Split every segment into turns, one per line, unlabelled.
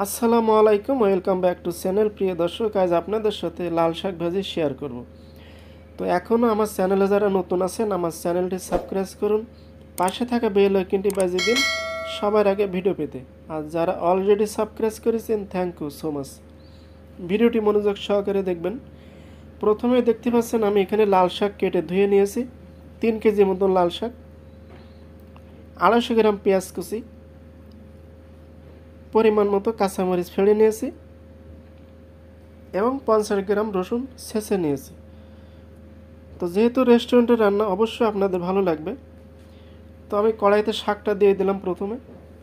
আসসালামু আলাইকুম, welcome back to channel. প্রিয় দর্শক, আজ আপনাদের সাথে লাল শাক ভাজি শেয়ার করব। তো এখনও আমার চ্যানেলে যারা নতুন আছেন, আমার চ্যানেলটি সাবস্ক্রাইব করুন, পাশে থাকা বেল আইকনটি বাজিয়ে দিন সবার আগে ভিডিও পেতে। আর যারা অলরেডি সাবস্ক্রাইব করেছেন, থ্যাংক ইউ সো মাচ। ভিডিওটি মনোযোগ সহকারে দেখবেন। প্রথমে দেখতে পাচ্ছেন আমি এখানে লাল শাক কেটে ধুয়ে নিয়েছি 3 কেজি মতন লাল শাক, 250 গ্রাম পেঁয়াজ কুচি, পরিমাণ মতো কাঁচামরিচ ফেড়ে নিয়েছি এবং 50 গ্রাম রসুন ছেঁচে নিয়েছি। তো যেহেতু রেস্টুরেন্টের রান্না অবশ্যই আপনাদের ভালো লাগবে, তো আমি কড়াইতে শাকটা দিয়ে দিলাম। প্রথমে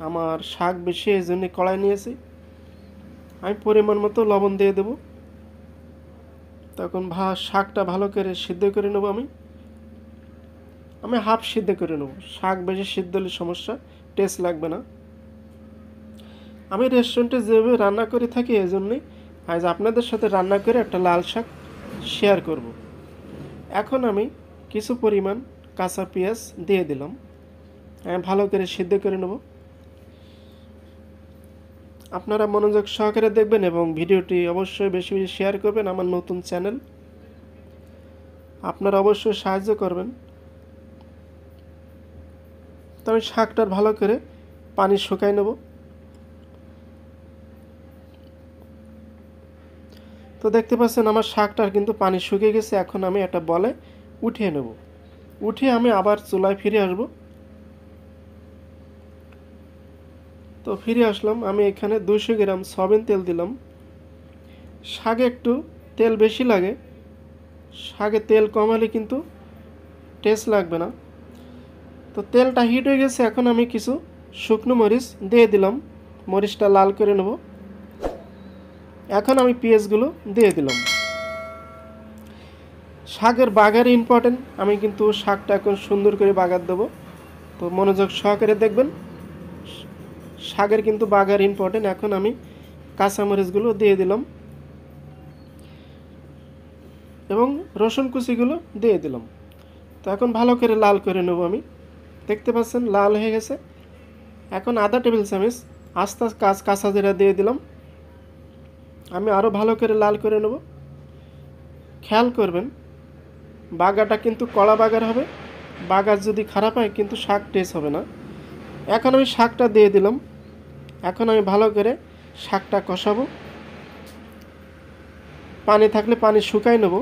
আমার শাক বেশি, এই জন্য কড়াই নিয়েছি। আমি পরিমাণ মতো লবণ দিয়ে দেব। তখন শাকটা ভালো করে সিদ্ধ করে নেব। আমি হাফ সিদ্ধ করে নেব। শাক বেশি সিদ্ধ হলে সমস্যা, টেস্ট লাগবে না। আমি রেস্টুরেন্টে যেভাবে রান্না করে থাকি, এই জন্যই আজ আপনাদের সাথে রান্না করে একটা লাল শাক শেয়ার করব। এখন আমি কিছু পরিমাণ কাঁচা পেঁয়াজ দিয়ে দিলাম। আমি ভালো করে সিদ্ধ করে নেব। আপনারা মনোযোগ সহকারে দেখবেন এবং ভিডিওটি অবশ্যই বেশি বেশি শেয়ার করবেন। আমার নতুন চ্যানেল, আপনারা অবশ্যই সাহায্য করবেন। তো আমি শাকটার ভালো করে পানি শুকাই নেব। তো দেখতে পাচ্ছেন আমার শাকটার কিন্তু পানি শুকিয়ে গেছে। এখন আমি একটা বলে উঠিয়ে নেব। উঠিয়ে আমি আবার চুলায় ফিরে আসব। তো ফিরে আসলাম। আমি এখানে 200 গ্রাম সয়াবিন তেল দিলাম। শাকে একটু তেল বেশি লাগে, শাকে তেল কম হলে কিন্তু টেস্ট লাগবে না। তো তেলটা হিট হয়ে গেছে। এখন আমি কিছু শুকনো মরিচ দিয়ে দিলাম, মরিচটা লাল করে নেব। এখন আমি পেঁয়াজগুলো দিয়ে দিলাম। শাকের বাগার ইম্পর্টেন্ট, আমি কিন্তু শাকটা এখন সুন্দর করে বাগার দেবো। তো মনোযোগ সহকারে দেখবেন, শাকের কিন্তু বাগার ইম্পর্টেন্ট। এখন আমি কাঁচামরিচগুলো দিয়ে দিলাম এবং রসুন কুচিগুলো দিয়ে দিলাম। তো এখন ভালো করে লাল করে নেব আমি। দেখতে পাচ্ছেন লাল হয়ে গেছে। এখন আধা টেবিল চামচ আস্তে কাঁচা জিরা দিয়ে দিলাম। আমি আরও ভালো করে লাল করে নেব। খেয়াল করবেন, বাগারটা কিন্তু কড়া বাগার হবে। বাগার যদি খারাপ হয় কিন্তু শাক টেস্ট হবে না। এখন আমি শাকটা দিয়ে দিলাম। এখন আমি ভালো করে শাকটা কষাবো। পানি থাকলে পানি শুকাই নেব।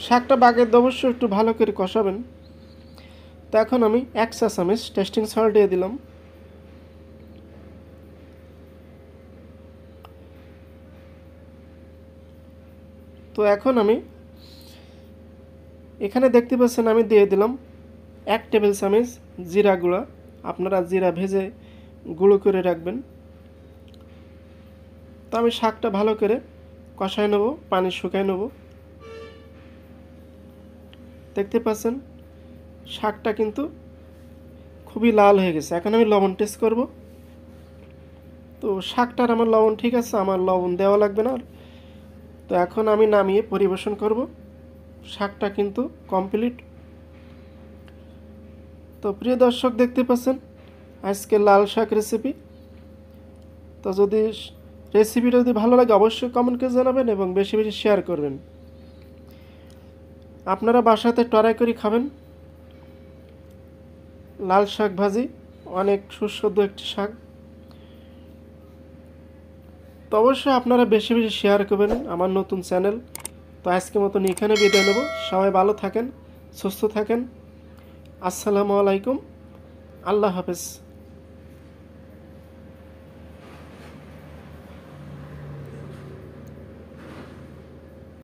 শাকটা বাগের অবশ্যই একটু ভালো করে কষাবেন। তো এখন আমি 1 চা চামচ টেস্টিং সল্ট দিয়ে দিলাম। তো এখন আমি এখানে দেখতে পাচ্ছেন আমি দিয়ে দিলাম 1 টেবিল চামচ জিরা গুঁড়া। আপনারা জিরা ভেজে গুঁড়ো করে রাখবেন। তো আমি শাকটা ভালো করে কষায় নেব, পানি শুকায় নেব। দেখতে পাচ্ছেন শাকটা কিন্তু খুবই লাল হয়ে গেছে। এখন আমি লবণ টেস্ট করব। তো শাকটার আমার লবণ ঠিক আছে, আমার লবণ দেওয়া লাগবে না। তো এখন আমি নামিয়ে পরিবেশন করব। শাকটা কিন্তু কমপ্লিট। তো প্রিয় দর্শক, দেখতে পাচ্ছেন আজকে লাল শাক রেসিপি। তো রেসিপিটা যদি ভালো লাগে অবশ্যই কমেন্ট করে জানাবেন এবং বেশি বেশি শেয়ার করবেন। আপনারা বাসাতে ট্রাই করে খাবেন। লাল শাক ভাজি অনেক সুস্বাদু একটি শাক। তো অবশ্যই আপনারা বেশি বেশি শেয়ার করবেন আমার নতুন চ্যানেল। তো আজকের মতন এখানে বিদায় নেব। সবাই ভালো থাকেন, সুস্থ থাকেন। আসসালামু আলাইকুম, আল্লাহ হাফেজ।